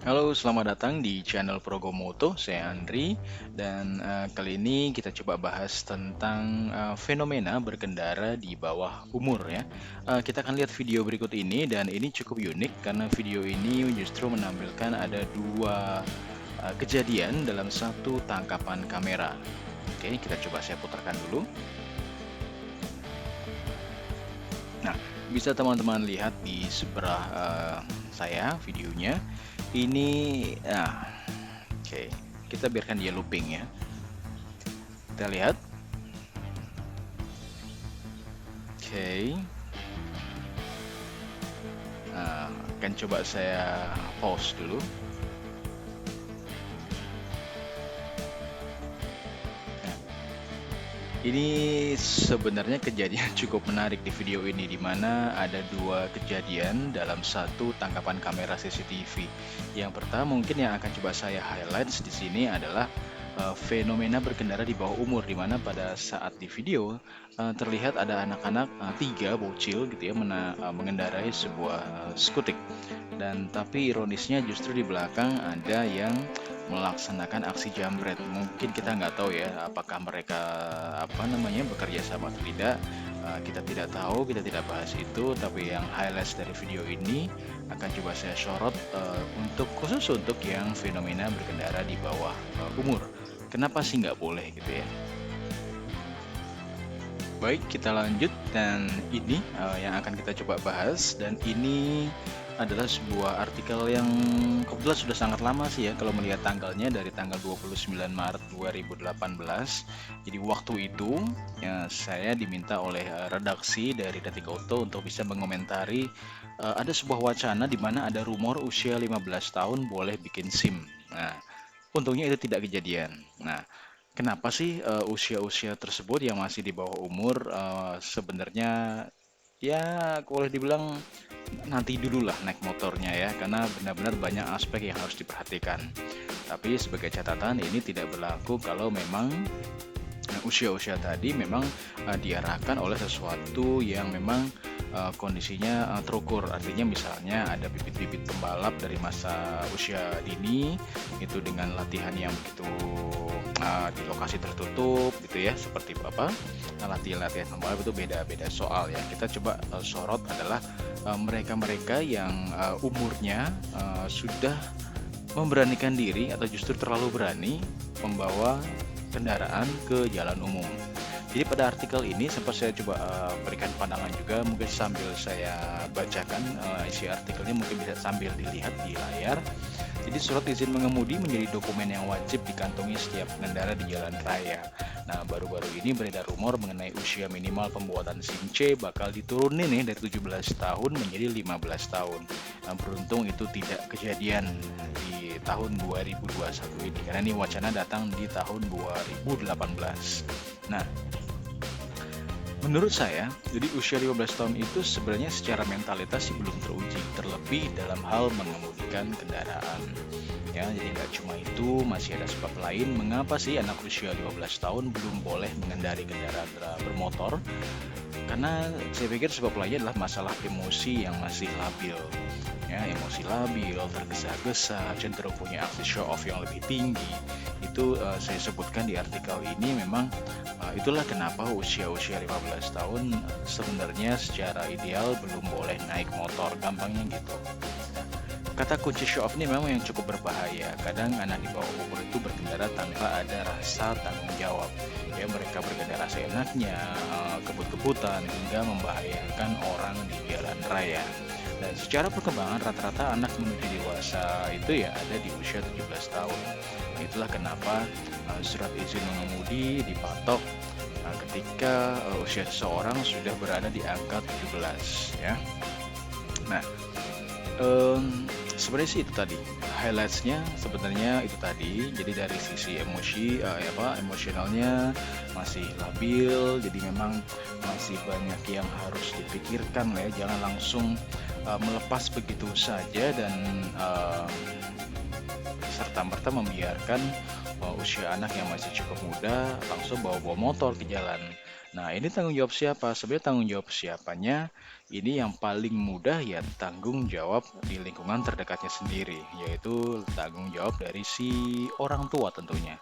Halo, selamat datang di channel Progomoto. Saya Andri dan kali ini kita coba bahas tentang fenomena berkendara di bawah umur ya. Kita akan lihat video berikut ini dan ini cukup unik karena video ini justru menampilkan ada dua kejadian dalam satu tangkapan kamera. Oke, kita coba saya putarkan dulu. Nah, bisa teman-teman lihat di sebelah saya videonya. Ini, nah, oke, kita biarkan dia looping ya. Kita lihat. Oke. Nah, akan coba saya pause dulu. Nah, ini sebenarnya kejadian cukup menarik di video ini, di mana ada dua kejadian dalam satu tangkapan kamera CCTV. Yang pertama mungkin yang akan coba saya highlight di sini adalah fenomena berkendara di bawah umur, di mana pada saat di video terlihat ada anak-anak tiga bocil gitu ya mengendarai sebuah skutik, dan tapi ironisnya justru di belakang ada yang melaksanakan aksi jambret. Mungkin kita nggak tahu ya apakah mereka bekerja sama atau tidak. Kita tidak tahu, kita tidak bahas itu, tapi yang highlights dari video ini akan coba saya sorot untuk khusus untuk yang fenomena berkendara di bawah umur. Kenapa sih nggak boleh gitu ya? Baik, kita lanjut dan ini yang akan kita coba bahas, dan ini adalah sebuah artikel yang kebetulan sudah sangat lama sih ya kalau melihat tanggalnya, dari tanggal 29 Maret 2018. Jadi waktu itu ya, saya diminta oleh redaksi dari Detik Auto untuk bisa mengomentari ada sebuah wacana di mana ada rumor usia 15 tahun boleh bikin SIM. Nah, untungnya itu tidak kejadian. Nah, kenapa sih usia-usia tersebut yang masih di bawah umur sebenarnya ya boleh dibilang nanti dulu lah naik motornya ya, karena benar-benar banyak aspek yang harus diperhatikan. Tapi sebagai catatan, ini tidak berlaku kalau memang usia-usia tadi memang diarahkan oleh sesuatu yang memang kondisinya terukur. Artinya misalnya ada bibit-bibit pembalap dari masa usia dini itu dengan latihan yang begitu di lokasi tertutup gitu ya, seperti apa, latihan pembalap itu beda-beda soal ya. Kita coba sorot adalah mereka-mereka yang umurnya sudah memberanikan diri atau justru terlalu berani membawa kendaraan ke jalan umum. Jadi pada artikel ini sempat saya coba berikan pandangan juga, mungkin sambil saya bacakan isi artikelnya, mungkin bisa sambil dilihat di layar. Jadi surat izin mengemudi menjadi dokumen yang wajib dikantongi setiap pengendara di jalan raya. Nah, baru-baru ini beredar rumor mengenai usia minimal pembuatan SIM C bakal diturunin nih dari 17 tahun menjadi 15 tahun. Nah, beruntung itu tidak kejadian di tahun 2021 ini, karena ini wacana datang di tahun 2018. Nah, menurut saya, jadi usia 15 tahun itu sebenarnya secara mentalitas sih belum teruji, terlebih dalam hal mengemudikan kendaraan. Ya, jadi nggak cuma itu, masih ada sebab lain mengapa sih anak usia 15 tahun belum boleh mengendari kendaraan bermotor. Karena saya pikir sebab lainnya adalah masalah emosi yang masih labil. Ya, emosi labil, tergesa-gesa, cenderung punya aksi show off yang lebih tinggi. Itu saya sebutkan di artikel ini. Memang itulah kenapa usia-usia 15 tahun sebenarnya secara ideal belum boleh naik motor, gampangnya gitu. Kata kunci show off ini memang yang cukup berbahaya. Kadang anak di bawah umur itu berkendara tanpa ada rasa tanggung jawab. Ya, mereka berkendara seenaknya, kebut-kebutan, hingga membahayakan orang di jalan raya. Dan secara perkembangan rata-rata anak menuju dewasa itu ya ada di usia 17 tahun. Nah, itulah kenapa surat izin mengemudi dipatok ketika usia seseorang sudah berada di angka 17 ya. Nah, sebenarnya sih itu tadi highlightsnya, sebenarnya itu tadi. Jadi dari sisi emosi emosionalnya masih labil, jadi memang masih banyak yang harus dipikirkan lah ya. Jangan langsung melepas begitu saja dan serta-merta membiarkan usia anak yang masih cukup muda langsung bawa-bawa motor ke jalan. Nah, ini tanggung jawab siapa? Sebenarnya tanggung jawab siapanya ini yang paling mudah ya tanggung jawab di lingkungan terdekatnya sendiri, yaitu tanggung jawab dari si orang tua tentunya.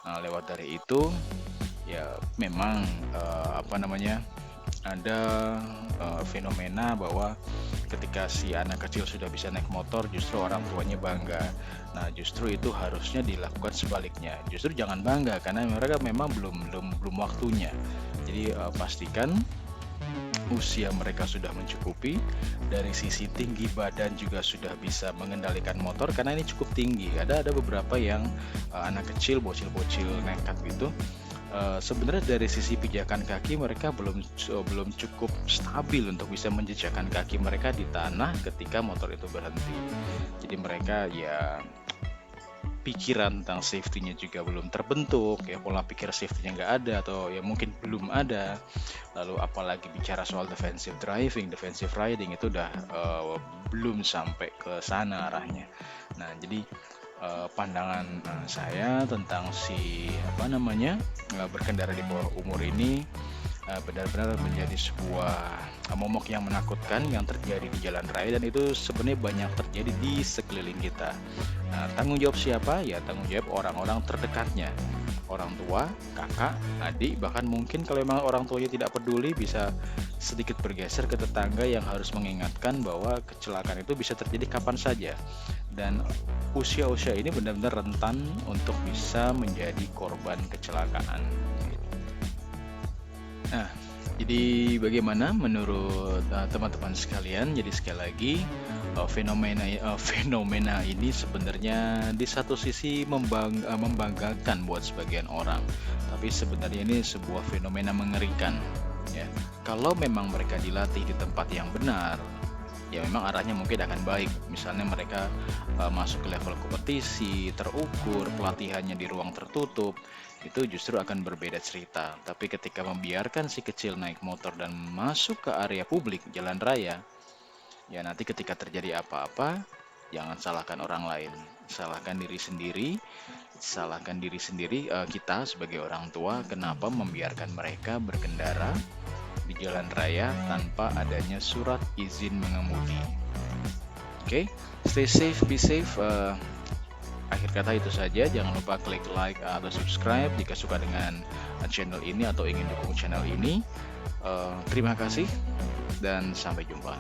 Nah, lewat dari itu ya memang apa namanya ada fenomena bahwa ketika si anak kecil sudah bisa naik motor, justru orang tuanya bangga. Nah, justru itu harusnya dilakukan sebaliknya. Justru jangan bangga karena mereka memang belum waktunya. Jadi pastikan usia mereka sudah mencukupi, dari sisi tinggi badan juga sudah bisa mengendalikan motor karena ini cukup tinggi. Ada beberapa yang anak kecil, bocil-bocil nekat gitu. Sebenarnya dari sisi pijakan kaki mereka belum cukup stabil untuk bisa menjejakkan kaki mereka di tanah ketika motor itu berhenti. Jadi mereka ya pikiran tentang safety-nya juga belum terbentuk, ya pola pikir safety-nya nggak ada atau ya mungkin belum ada. Lalu apalagi bicara soal defensive driving, defensive riding itu udah belum sampai ke sana arahnya. Nah, jadi pandangan saya tentang si apa namanya berkendara di bawah umur ini benar-benar menjadi sebuah momok yang menakutkan yang terjadi di jalan raya, dan itu sebenarnya banyak terjadi di sekeliling kita. Nah, tanggung jawab siapa? Ya tanggung jawab orang-orang terdekatnya. Orang tua, kakak, adik, bahkan mungkin kalau memang orang tuanya tidak peduli bisa sedikit bergeser ke tetangga yang harus mengingatkan bahwa kecelakaan itu bisa terjadi kapan saja. Dan usia-usia ini benar-benar rentan untuk bisa menjadi korban kecelakaan. Nah, jadi bagaimana menurut teman-teman sekalian? Jadi sekali lagi fenomena ini sebenarnya di satu sisi membanggakan buat sebagian orang, tapi sebenarnya ini sebuah fenomena mengerikan. Ya, kalau memang mereka dilatih di tempat yang benar, ya memang arahnya mungkin akan baik. Misalnya mereka masuk ke level kompetisi, terukur, pelatihannya di ruang tertutup, itu justru akan berbeda cerita. Tapi ketika membiarkan si kecil naik motor dan masuk ke area publik, jalan raya, ya nanti ketika terjadi apa-apa, jangan salahkan orang lain, salahkan diri sendiri, kita sebagai orang tua, kenapa membiarkan mereka berkendara di jalan raya tanpa adanya surat izin mengemudi. Oke, stay safe, be safe. Akhir kata itu saja. Jangan lupa klik like atau subscribe jika suka dengan channel ini atau ingin dukung channel ini. Terima kasih dan sampai jumpa.